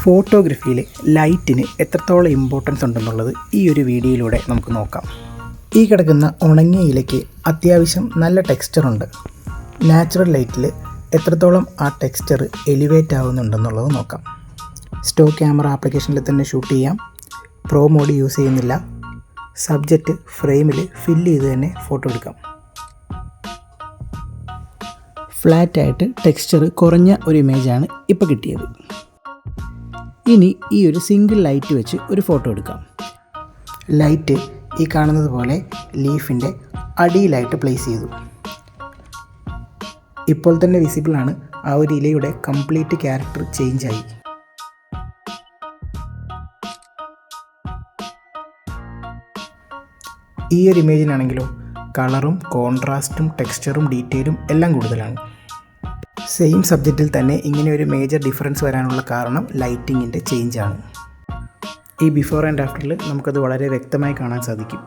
ഫോട്ടോഗ്രാഫിയിൽ ലൈറ്റിന് എത്രത്തോളം ഇമ്പോർട്ടൻസ് ഉണ്ടെന്നുള്ളത് ഈ ഒരു വീഡിയോയിലൂടെ നമുക്ക് നോക്കാം. ഈ കിടക്കുന്ന ഉണങ്ങിയ ഇലയ്ക്ക് അത്യാവശ്യം നല്ല ടെക്സ്ചറുണ്ട്. നാച്ചുറൽ ലൈറ്റിൽ എത്രത്തോളം ആ ടെക്സ്ചർ എലിവേറ്റ് ആവുന്നുണ്ടെന്നുള്ളത് നോക്കാം. സ്റ്റോക്ക് ക്യാമറ ആപ്ലിക്കേഷനിൽ തന്നെ ഷൂട്ട് ചെയ്യാം. പ്രോ മോഡ് യൂസ് ചെയ്യുന്നില്ല. സബ്ജക്റ്റ് ഫ്രെയിമിൽ ഫില്ല് ചെയ്ത് തന്നെ ഫോട്ടോ എടുക്കാം. ഫ്ലാറ്റായിട്ട് ടെക്സ്ചർ കുറഞ്ഞ ഒരു ഇമേജാണ് ഇപ്പോൾ കിട്ടിയത്. ഇനി ഈ ഒരു സിംഗിൾ ലൈറ്റ് വെച്ച് ഒരു ഫോട്ടോ എടുക്കാം. ലൈറ്റ് ഈ കാണുന്നത് പോലെ ലീഫിൻ്റെ അടിയിലായിട്ട് പ്ലേസ് ചെയ്തു. ഇപ്പോൾ തന്നെ വിസിബിളാണ് ആ ഒരു ഇലയുടെ കംപ്ലീറ്റ് ക്യാരക്ടർ ചേഞ്ചായി. ഈ ഒരു ഇമേജിനാണെങ്കിലോ കളറും കോൺട്രാസ്റ്റും ടെക്സ്ചറും ഡീറ്റെയിലും എല്ലാം കൂടുതലാണ്. സെയിം സബ്ജക്റ്റിൽ തന്നെ ഇങ്ങനെ ഒരു മേജർ ഡിഫറൻസ് വരാനുള്ള കാരണം ലൈറ്റിങ്ങിൻ്റെ ചേഞ്ചാണ്. ഈ ബിഫോർ ആൻഡ് ആഫ്റ്ററിൽ നമുക്കത് വളരെ വ്യക്തമായി കാണാൻ സാധിക്കും.